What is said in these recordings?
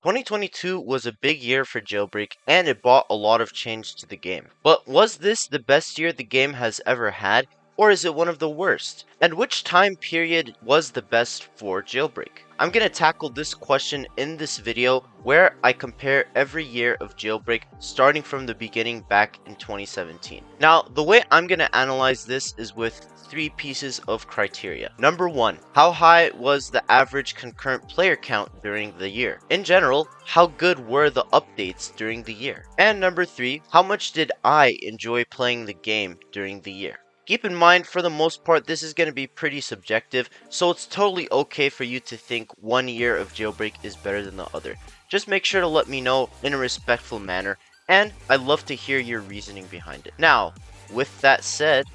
2022 was a big year for Jailbreak and it brought a lot of change to the game. But was this the best year the game has ever had, or is it one of the worst? And which time period was the best for Jailbreak? I'm going to tackle this question in this video where I compare every year of Jailbreak starting from the beginning back in 2017. Now, the way I'm going to analyze this is with three pieces of criteria. Number one, how high was the average concurrent player count during the year? In general, how good were the updates during the year? And number three, how much did I enjoy playing the game during the year? Keep in mind, for the most part, this is going to be pretty subjective, so it's totally okay for you to think one year of Jailbreak is better than the other. Just make sure to let me know in a respectful manner, and I'd love to hear your reasoning behind it. Now, with that said,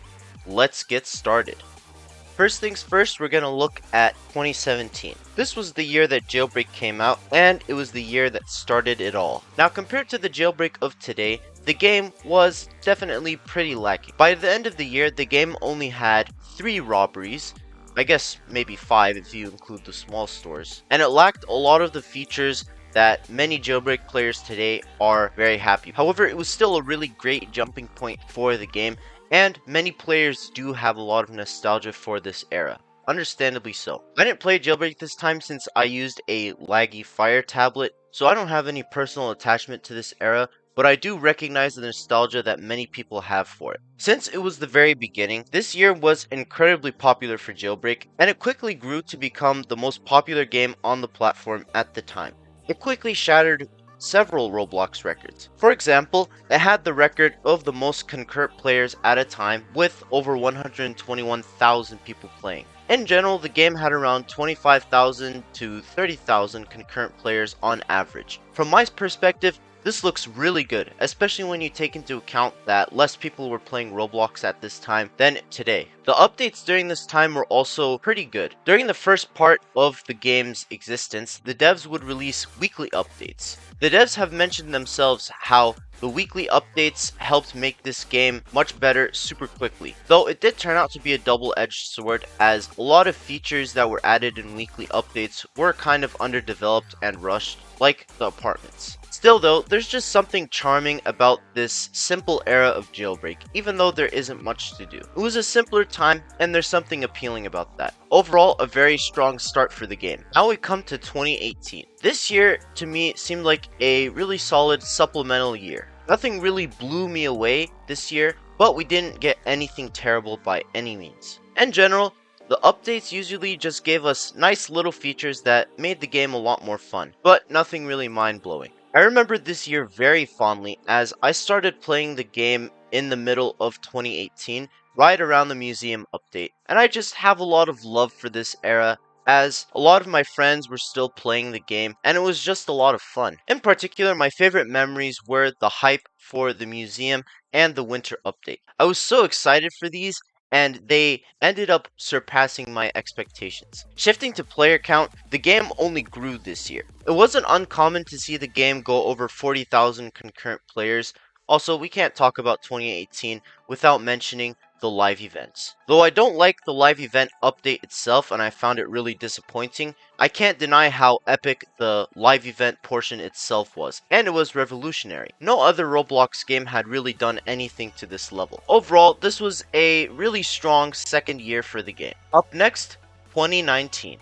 let's get started. First things first, we're going to look at 2017. This was the year that Jailbreak came out, and it was the year that started it all. Now, compared to the Jailbreak of today, the game was definitely pretty lacking. By the end of the year, the game only had 3 robberies, I guess maybe 5 if you include the small stores, and it lacked a lot of the features that many Jailbreak players today are very happy. However, it was still a really great jumping point for the game, and many players do have a lot of nostalgia for this era. Understandably so. I didn't play Jailbreak this time since I used a laggy Fire tablet, so I don't have any personal attachment to this era, but I do recognize the nostalgia that many people have for it. Since it was the very beginning, this year was incredibly popular for Jailbreak, and it quickly grew to become the most popular game on the platform at the time. It quickly shattered several Roblox records. For example, it had the record of the most concurrent players at a time with over 121,000 people playing. In general, the game had around 25,000 to 30,000 concurrent players on average. From my perspective, this looks really good, especially when you take into account that less people were playing Roblox at this time than today. The updates during this time were also pretty good. During the first part of the game's existence, the devs would release weekly updates. The devs have mentioned themselves how the weekly updates helped make this game much better super quickly. Though it did turn out to be a double-edged sword, as a lot of features that were added in weekly updates were kind of underdeveloped and rushed, like the apartments. Still though, there's just something charming about this simple era of Jailbreak, even though there isn't much to do. It was a simpler time, and there's something appealing about that. Overall, a very strong start for the game. Now we come to 2018. This year, to me, seemed like a really solid supplemental year. Nothing really blew me away this year, but we didn't get anything terrible by any means. In general, the updates usually just gave us nice little features that made the game a lot more fun, but nothing really mind-blowing. I remember this year very fondly as I started playing the game in the middle of 2018, right around the museum update, and I just have a lot of love for this era as a lot of my friends were still playing the game and it was just a lot of fun. In particular, my favorite memories were the hype for the museum and the winter update. I was so excited for these, and they ended up surpassing my expectations. Shifting to player count, the game only grew this year. It wasn't uncommon to see the game go over 40,000 concurrent players. Also, we can't talk about 2018 without mentioning the live events. Though I don't like the live event update itself and I found it really disappointing, I can't deny how epic the live event portion itself was, and it was revolutionary. No other Roblox game had really done anything to this level. Overall, this was a really strong second year for the game. Up next, 2019.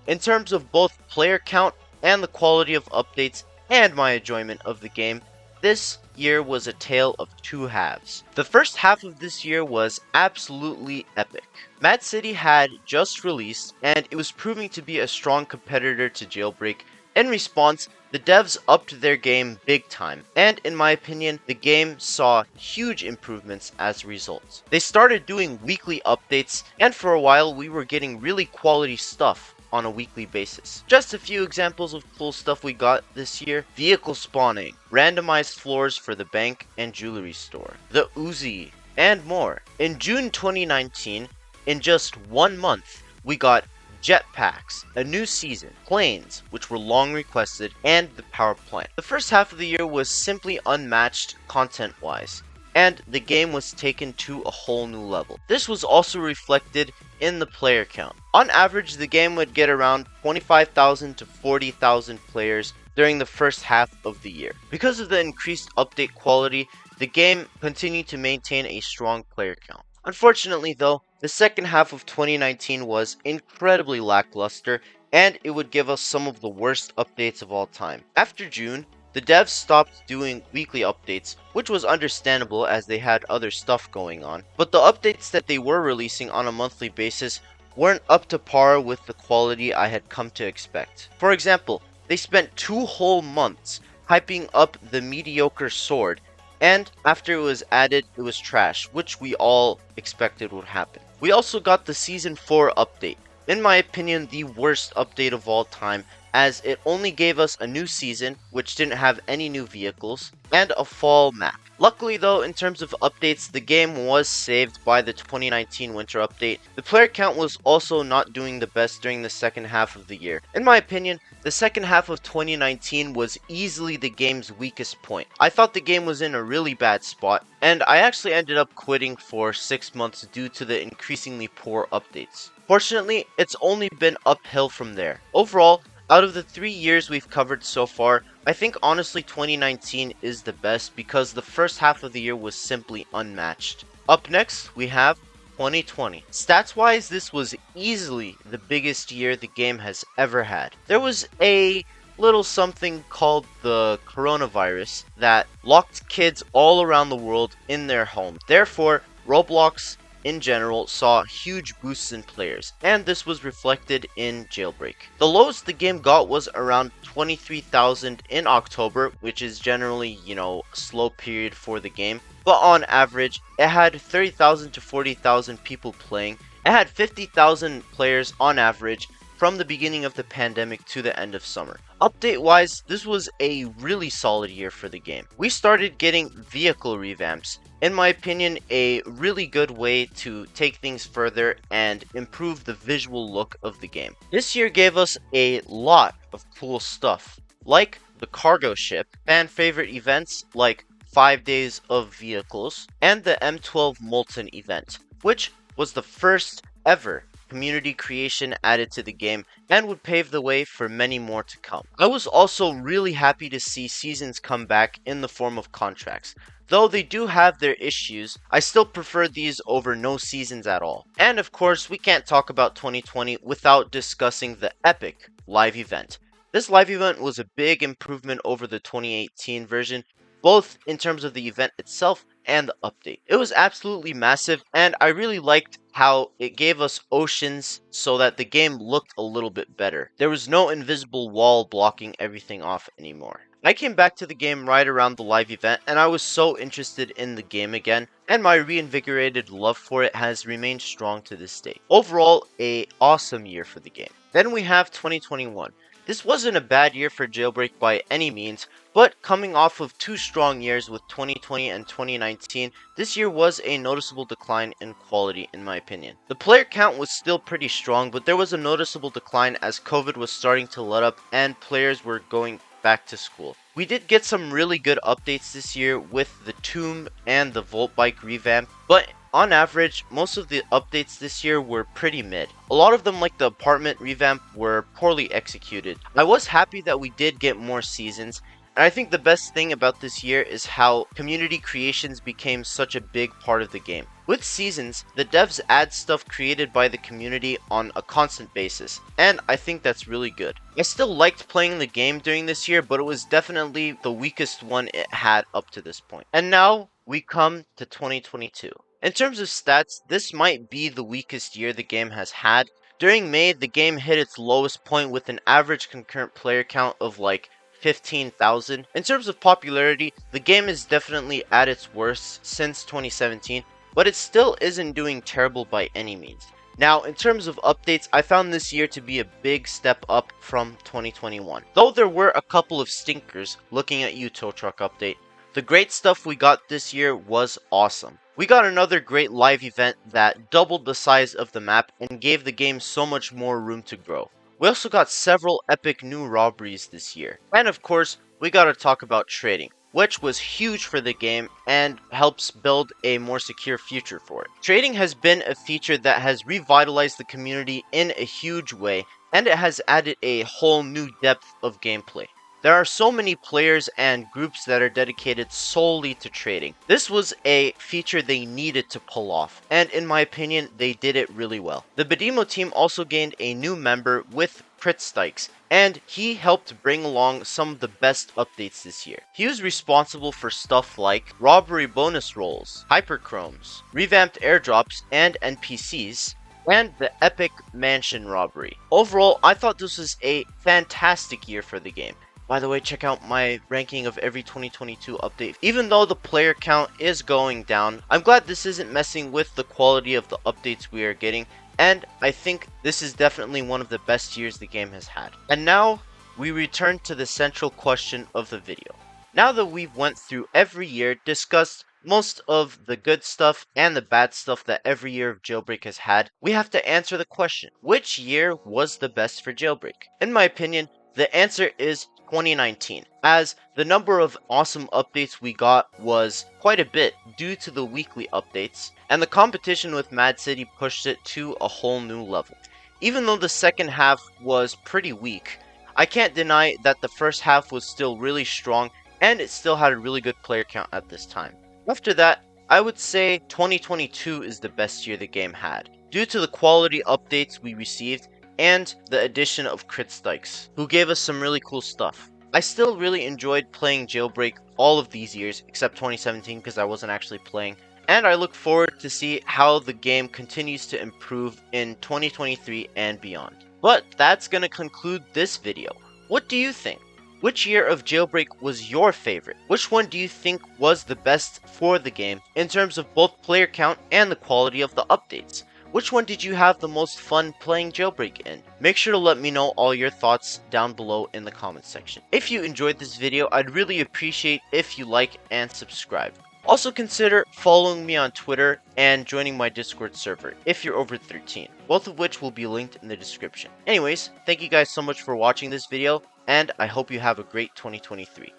In terms of both player count and the quality of updates and my enjoyment of the game, this year was a tale of two halves. The first half of this year was absolutely epic. Mad City had just released, and it was proving to be a strong competitor to Jailbreak. In response, the devs upped their game big time, and in my opinion, the game saw huge improvements as a result. They started doing weekly updates, and for a while we were getting really quality stuff on a weekly basis. Just a few examples of cool stuff we got this year: vehicle spawning, randomized floors for the bank and jewelry store, the Uzi, and more. In June 2019, in just 1 month, we got jetpacks, a new season, planes, which were long requested, and the power plant. The first half of the year was simply unmatched content-wise, and the game was taken to a whole new level. This was also reflected in the player count. On average, the game would get around 25,000 to 40,000 players during the first half of the year. Because of the increased update quality, the game continued to maintain a strong player count. Unfortunately though, the second half of 2019 was incredibly lackluster, and it would give us some of the worst updates of all time. After June, the devs stopped doing weekly updates, which was understandable as they had other stuff going on, but the updates that they were releasing on a monthly basis weren't up to par with the quality I had come to expect. For example, they spent 2 whole months hyping up the mediocre sword, and after it was added, it was trash, which we all expected would happen. We also got the Season 4 update. In my opinion, the worst update of all time, as it only gave us a new season, which didn't have any new vehicles, and a fall map. Luckily though, in terms of updates, the game was saved by the 2019 winter update. The player count was also not doing the best during the second half of the year. In my opinion, the second half of 2019 was easily the game's weakest point. I thought the game was in a really bad spot, and I actually ended up quitting for 6 months due to the increasingly poor updates. Fortunately, it's only been uphill from there. Overall, out of the 3 years we've covered so far, I think honestly 2019 is the best because the first half of the year was simply unmatched. Up next, we have 2020. Stats wise, this was easily the biggest year the game has ever had. There was a little something called the coronavirus that locked kids all around the world in their homes. Therefore, Roblox in general saw huge boosts in players, and this was reflected in Jailbreak. The lowest the game got was around 23,000 in October, which is generally, a slow period for the game, but on average, it had 30,000 to 40,000 people playing. It had 50,000 players on average from the beginning of the pandemic to the end of summer. Update-wise, this was a really solid year for the game. We started getting vehicle revamps. In my opinion, a really good way to take things further and improve the visual look of the game. This year gave us a lot of cool stuff, like the cargo ship, fan favorite events like 5 days of vehicles, and the M12 Molten event, which was the first ever community creation added to the game and would pave the way for many more to come. I was also really happy to see seasons come back in the form of contracts. Though they do have their issues, I still prefer these over no seasons at all. And of course, we can't talk about 2020 without discussing the epic live event. This live event was a big improvement over the 2018 version, both in terms of the event itself and the update. It was absolutely massive, and I really liked how it gave us oceans so that the game looked a little bit better. There was no invisible wall blocking everything off anymore. I came back to the game right around the live event, and I was so interested in the game again, and my reinvigorated love for it has remained strong to this day. Overall, an awesome year for the game. Then we have 2021. This wasn't a bad year for Jailbreak by any means, but coming off of 2 strong years with 2020 and 2019, this year was a noticeable decline in quality in my opinion. The player count was still pretty strong, but there was a noticeable decline as COVID was starting to let up and players were going back to school. We did get some really good updates this year with the Tomb and the Volt Bike revamp, but on average, most of the updates this year were pretty mid. A lot of them, like the apartment revamp, were poorly executed. I was happy that we did get more seasons, and I think the best thing about this year is how community creations became such a big part of the game. With seasons, the devs add stuff created by the community on a constant basis, and I think that's really good. I still liked playing the game during this year, but it was definitely the weakest one it had up to this point. And now, we come to 2022. In terms of stats, this might be the weakest year the game has had. During May, the game hit its lowest point with an average concurrent player count of like 15,000. In terms of popularity, the game is definitely at its worst since 2017, but it still isn't doing terrible by any means. Now, in terms of updates, I found this year to be a big step up from 2021. Though there were a couple of stinkers, looking at you, Tow Truck Update, the great stuff we got this year was awesome. We got another great live event that doubled the size of the map and gave the game so much more room to grow. We also got several epic new robberies this year. And of course, we gotta talk about trading, which was huge for the game and helps build a more secure future for it. Trading has been a feature that has revitalized the community in a huge way, and it has added a whole new depth of gameplay. There are so many players and groups that are dedicated solely to trading. This was a feature they needed to pull off, and in my opinion, they did it really well. The Badimo team also gained a new member with Stikes, and he helped bring along some of the best updates this year. He was responsible for stuff like robbery bonus rolls, hyperchromes, revamped airdrops and NPCs, and the epic mansion robbery. Overall, I thought this was a fantastic year for the game. By the way, check out my ranking of every 2022 update. Even though the player count is going down, I'm glad this isn't messing with the quality of the updates we are getting, and I think this is definitely one of the best years the game has had. And now, we return to the central question of the video. Now that we've went through every year, discussed most of the good stuff and the bad stuff that every year of Jailbreak has had, we have to answer the question, which year was the best for Jailbreak? In my opinion, the answer is 2019, as the number of awesome updates we got was quite a bit due to the weekly updates, and the competition with Mad City pushed it to a whole new level. Even though the second half was pretty weak, I can't deny that the first half was still really strong and it still had a really good player count at this time. After that, I would say 2022 is the best year the game had, due to the quality updates we received and the addition of Stikes, who gave us some really cool stuff. I still really enjoyed playing Jailbreak all of these years, except 2017 because I wasn't actually playing, and I look forward to see how the game continues to improve in 2023 and beyond. But that's gonna conclude this video. What do you think? Which year of Jailbreak was your favorite? Which one do you think was the best for the game in terms of both player count and the quality of the updates? Which one did you have the most fun playing Jailbreak in? Make sure to let me know all your thoughts down below in the comments section. If you enjoyed this video, I'd really appreciate if you like and subscribe. Also consider following me on Twitter and joining my Discord server if you're over 13, both of which will be linked in the description. Anyways, thank you guys so much for watching this video, and I hope you have a great 2023.